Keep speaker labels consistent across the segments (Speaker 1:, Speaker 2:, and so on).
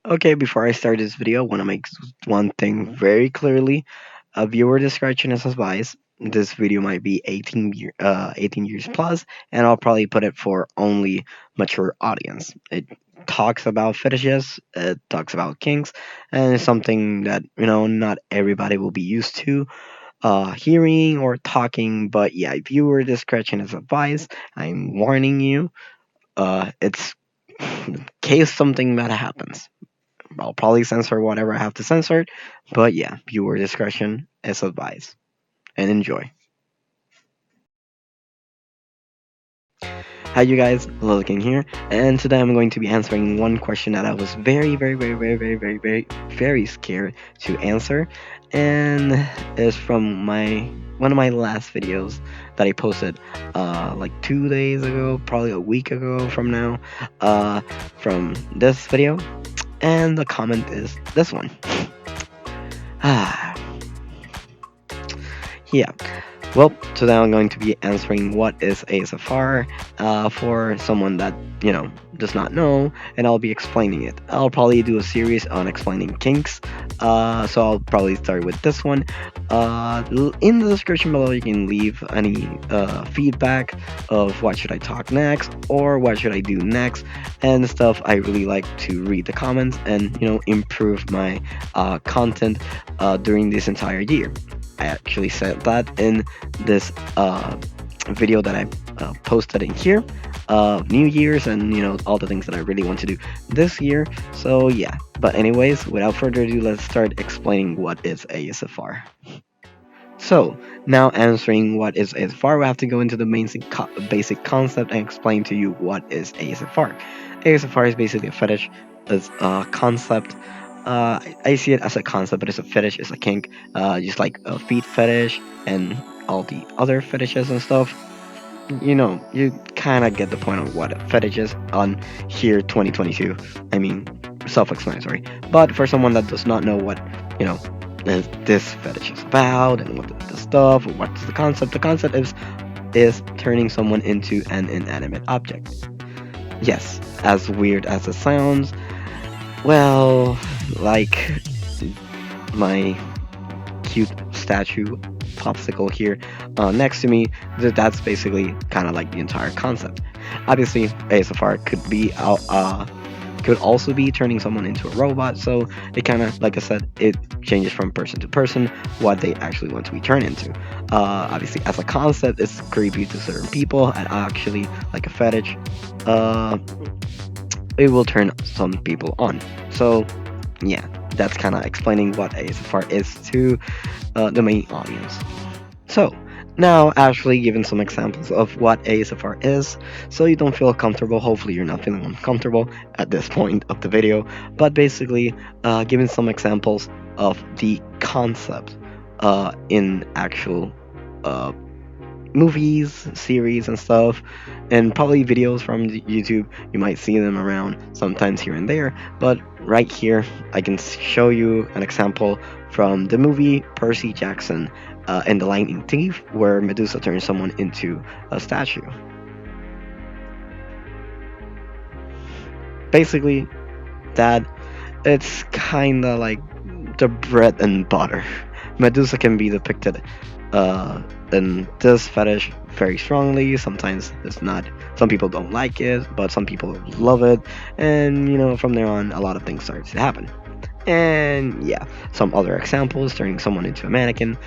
Speaker 1: Okay, before I start this video, I want to make one thing very clearly. A viewer discretion is advised. This video might be 18 years plus, and I'll probably put it for only mature audience. It talks about fetishes, it talks about kinks, and it's something that not everybody will be used to hearing or talking. But yeah, viewer discretion is advised. I'm warning you. It's in case something bad happens. I'll probably censor whatever I have to censor, but yeah, viewer discretion is advised. And enjoy. Hi, you guys, Lilligan here, and today I'm going to be answering one question that I was very scared to answer, and is from my one of my last videos that I posted like 2 days ago, probably a week ago from now, from this video, and the comment is this one. Ah, yeah. Well, today I'm going to be answering what is ASFR for someone that, does not know, and I'll be explaining it. I'll probably do a series on explaining kinks, so I'll probably start with this one. In the description below, you can leave any feedback of what should I talk next or what should I do next and stuff. I really like to read the comments and, improve my content during this entire year. I actually said that in this video that I posted in here. New Year's and all the things that I really want to do this year. So yeah. But anyways, without further ado, let's start explaining what is ASFR. So now answering what is ASFR, we have to go into the basic concept and explain to you what is ASFR. ASFR is basically a fetish. It's a concept. I see it as a concept, but it's a fetish. It's a kink, just like a feet fetish and all the other fetishes and stuff. You kind of get the point of what a fetish is on here 2022. I mean, self-explanatory. But for someone that does not know what, this fetish is about and what the stuff or what's the concept is turning someone into an inanimate object. Yes, as weird as it sounds, well, like my cute statue popsicle here next to me, that's basically kind of like the entire concept. Obviously, ASFR could also be turning someone into a robot, so it kind of, like I said, it changes from person to person what they actually want to be turned into. Obviously, as a concept, it's creepy to certain people, and actually, like a fetish, uh, it will turn some people on. So, yeah, that's kind of explaining what ASFR is to the main audience. So, now actually giving some examples of what ASFR is, so you don't feel comfortable. Hopefully, you're not feeling uncomfortable at this point of the video, but basically, giving some examples of the concept in actual uh, movies, series, and stuff, and probably videos from YouTube. You might see them around sometimes here and there, but right here, I can show you an example from the movie Percy Jackson and the Lightning Thief, where Medusa turns someone into a statue. Basically, that it's kind of like the bread and butter. Medusa can be depicted uh, in this fetish very strongly. Sometimes it's not. Some people don't like it, but some people love it. And from there on, a lot of things start to happen. And yeah, some other examples: turning someone into a mannequin.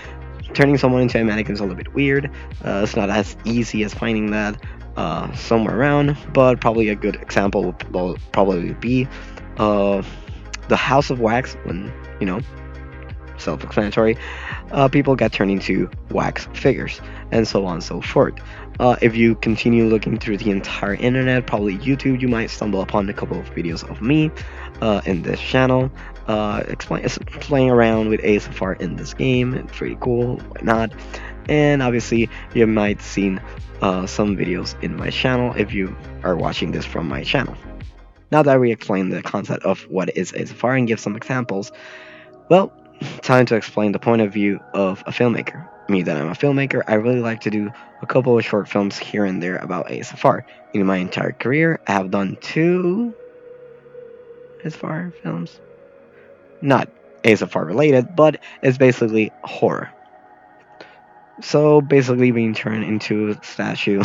Speaker 1: Turning someone into a mannequin is a little bit weird. It's not as easy as finding that somewhere around, but probably a good example will probably be uh, the House of Wax when self-explanatory, people get turned into wax figures, and so on and so forth. If you continue looking through the entire internet, probably YouTube, you might stumble upon a couple of videos of me in this channel playing around with ASFR in this game. It's pretty cool, why not? And obviously, you might seen some videos in my channel if you are watching this from my channel. Now that we explained the concept of what is ASFR and give some examples, well, time to explain the point of view of a filmmaker. Me, that I'm a filmmaker, I really like to do a couple of short films here and there about ASFR. In my entire career, I have done two, ASFR films. Not ASFR related, but it's basically horror. So basically being turned into a statue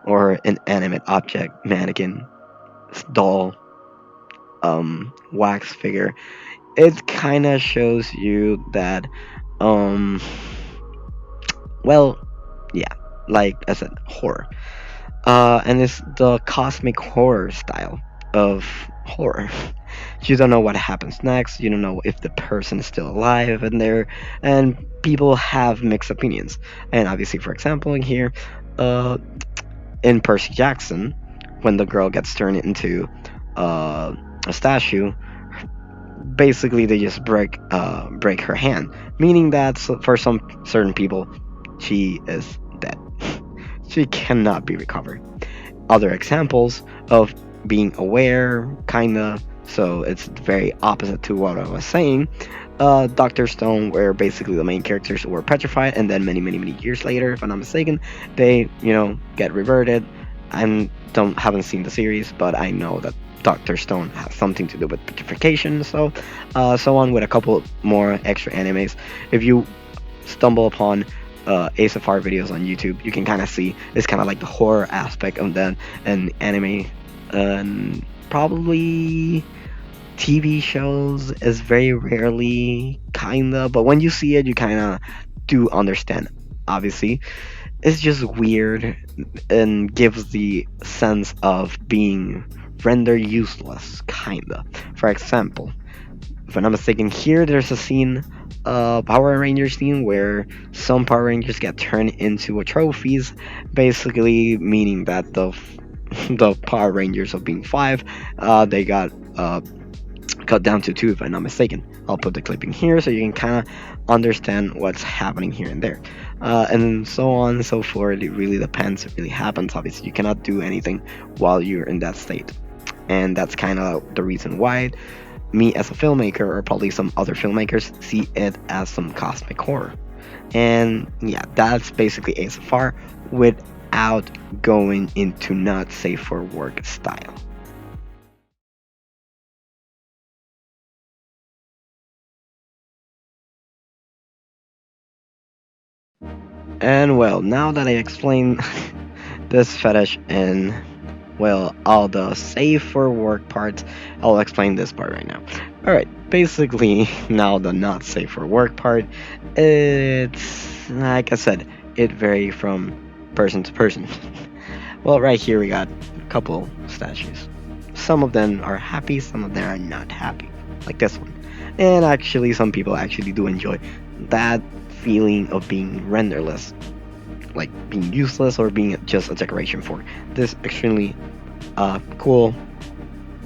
Speaker 1: or an animate object, mannequin, doll, wax figure. It kind of shows you that, um, well, yeah, like I said, horror. And it's the cosmic horror style of horror. You don't know what happens next. You don't know if the person is still alive in there, and people have mixed opinions. And obviously, for example, in here, uh, in Percy Jackson, when the girl gets turned into a statue, basically they just break her hand, meaning that for some certain people, she is dead. She cannot be recovered. Other examples of being aware, kinda. So it's very opposite to what I was saying. Doctor Stone, where basically the main characters were petrified, and then many years later, if I'm not mistaken, they get reverted. I don't haven't seen the series, but I know that Doctor Stone has something to do with petrification. So on with a couple more extra animes. If you stumble upon ASFR videos on YouTube, you can kind of see it's kind of like the horror aspect of that and anime, and probably TV shows is very rarely kinda, but when you see it, you kind of do understand. Obviously, it's just weird and gives the sense of being rendered useless, kinda. For example, if I'm not mistaken, here there's a scene, Power Ranger scene, where some Power Rangers get turned into trophies, basically meaning that the Power Rangers of being five, they got cut down to two, if I'm not mistaken. I'll put the clipping here so you can kind of understand what's happening here and there. And so on and so forth. It really depends. It really happens. Obviously, you cannot do anything while you're in that state. And that's kind of the reason why me as a filmmaker, or probably some other filmmakers, see it as some cosmic horror. And yeah, that's basically ASFR without going into not safe for work style. And well, now that I explained this fetish and well, all the safe for work parts, I'll explain this part right now. Alright, basically, now the not safe for work part, it's like I said, it varies from person to person. Well, right here we got a couple statues. Some of them are happy, some of them are not happy, like this one. And actually, some people actually do enjoy that feeling of being renderless, like being useless or being just a decoration for this extremely cool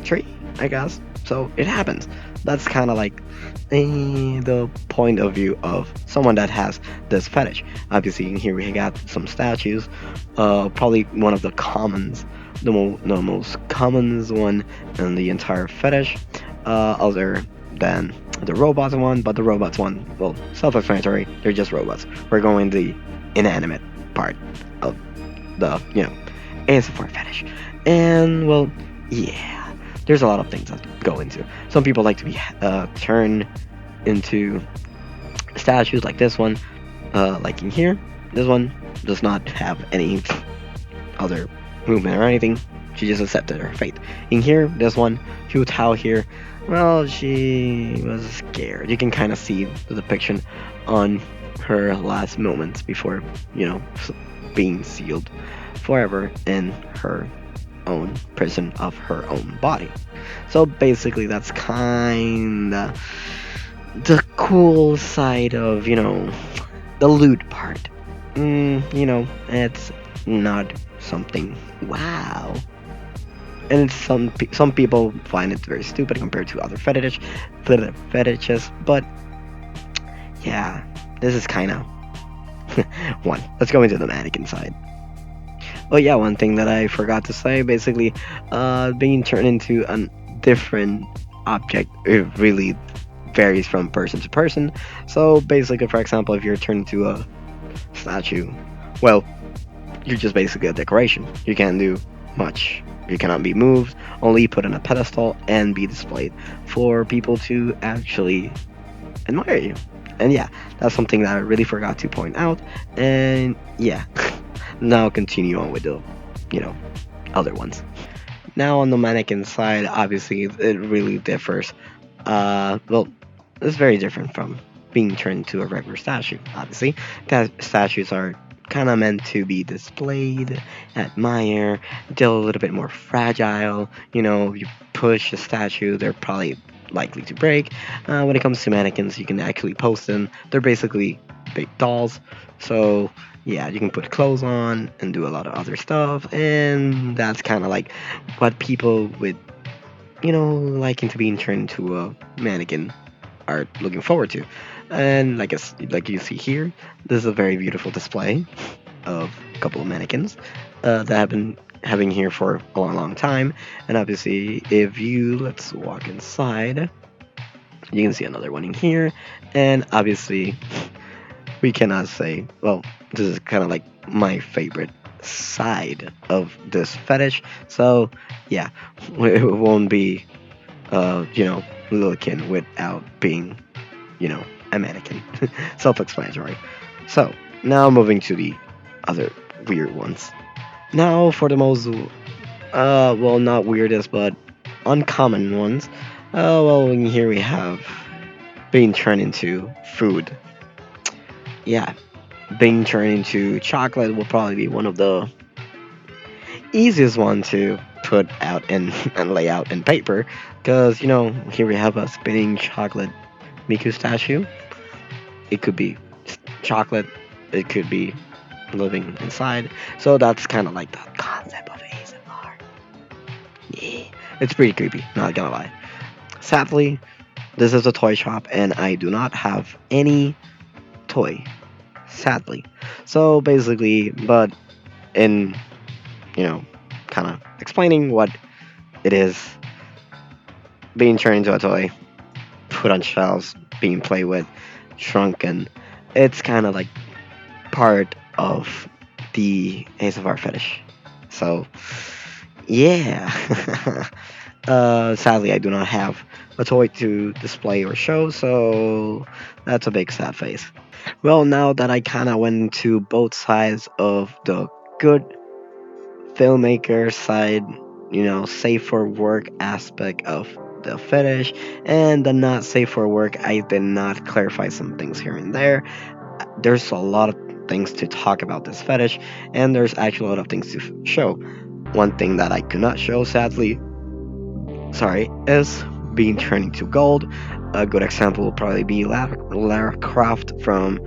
Speaker 1: tree, I guess. So it happens. That's kind of like the point of view of someone that has this fetish. Obviously, in here we got some statues. Probably one of the commons, the most common one in the entire fetish. Other than the robots one, but the robots one, well, self-explanatory. They're just robots. We're going the inanimate part of the ASFR fetish, and well, yeah, there's a lot of things that go into. Some people like to be turned into statues, like this one, like in here. This one does not have any other movement or anything. She just accepted her fate. In here, this one, Hu Tao here, well, she was scared. You can kind of see the depiction on her last moments before, being sealed forever in her own prison of her own body. So basically, that's kinda the cool side of, the loot part. It's not something wow. And some people find it very stupid compared to other fetishes, but yeah, this is kind of one. Let's go into the mannequin side. Oh yeah, one thing that I forgot to say, basically, being turned into a different object, it really varies from person to person. So basically, for example, if you're turned into a statue, well, you're just basically a decoration. You can't do much. You cannot be moved, only put on a pedestal and be displayed for people to actually admire you. And yeah, that's something that I really forgot to point out. And yeah, now continue on with the, you know, other ones. Now on the mannequin side, obviously it really differs. Well, it's very different from being turned into a regular statue. Obviously, statues are kind of meant to be displayed, admired. They're a little bit more fragile. You know, you push a statue, they're probably likely to break. When it comes to mannequins, you can actually post them. They're basically big dolls. So yeah, you can put clothes on and do a lot of other stuff, and that's kind of like what people with liking to be turned into a mannequin are looking forward to. And like you see here, this is a very beautiful display of a couple of mannequins that have been having here for a long, long time. And obviously, if you let's walk inside, you can see another one in here. And obviously, we cannot say, well, this is kind of like my favorite side of this fetish. So yeah, it won't be looking without being, you know, a mannequin. Self-explanatory. So now moving to the other weird ones. Now for the most, well, not weirdest, but uncommon ones. Well, in here we have being turned into food. Yeah, being turned into chocolate will probably be one of the easiest one to put out and, and lay out in paper because here we have a spinning chocolate Miku statue. It could be chocolate, it could be living inside. So that's kind of like the concept of ASMR. Yeah, it's pretty creepy, not gonna lie. Sadly, this is a toy shop and I do not have any toy. Sadly. So basically, but in, you know, kind of explaining what it is being turned into a toy, put on shelves, being played with, shrunken. It's kind of like part of the ASFR fetish. So, yeah. Sadly, I do not have a toy to display or show, so that's a big sad face. Well, now that I kind of went into both sides of the good filmmaker side, safe for work aspect of the fetish, and the not safe for work, I did not clarify some things here and there. There's a lot of things to talk about this fetish, and there's actually a lot of things to show. One thing that I could not show, sadly, sorry, is being turned into gold. A good example will probably be Lara Croft from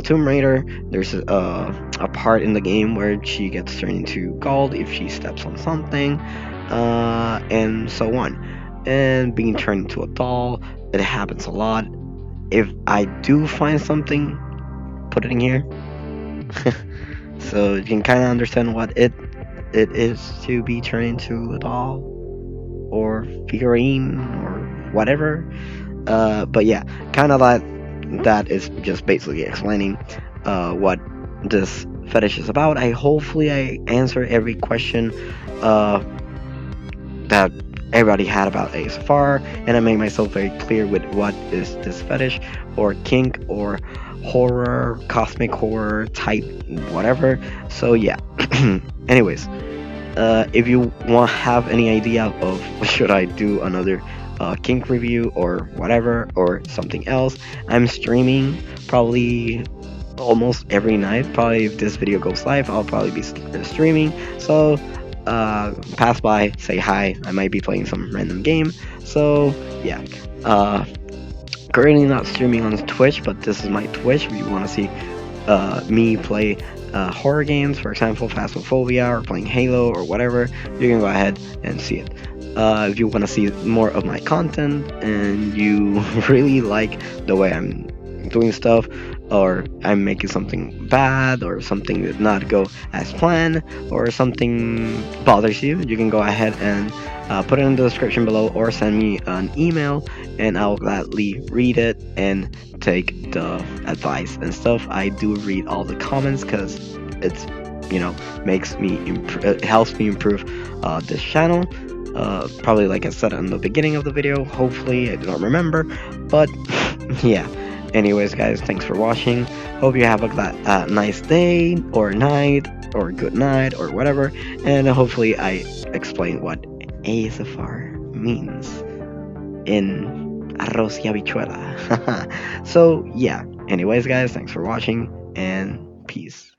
Speaker 1: Tomb Raider. There's a part in the game where she gets turned into gold if she steps on something, and so on. And being turned into a doll, it happens a lot. If I do find something, put it in here, so you can kind of understand what it is to be turned into a doll or figurine or whatever. But yeah, kind of that is just basically explaining what this fetish is about. I answer every question uh, that everybody had about ASFR, and I made myself very clear with what is this fetish or kink or horror, cosmic horror type, whatever. So yeah. Anyways, if you want have any idea of should I do another kink review or whatever or something else, I'm streaming probably almost every night. Probably if this video goes live, I'll probably be streaming. So pass by, say hi. I might be playing some random game. So yeah. Currently not streaming on Twitch, but this is my Twitch. If you want to see me play horror games, for example, Phasmophobia or playing Halo or whatever, you can go ahead and see it. If you want to see more of my content and you really like the way I'm doing stuff, or I'm making something bad, or something did not go as planned, or something bothers you, you can go ahead and put it in the description below or send me an email and I'll gladly read it and take the advice and stuff. I do read all the comments because it's makes me it helps me improve this channel. Probably like I said in the beginning of the video. Hopefully, I do not remember, but yeah. Anyways, guys, thanks for watching. Hope you have a nice day or night or good night or whatever. And hopefully, I explain what ASFR means in arroz y habichuela. So yeah. Anyways, guys, thanks for watching and peace.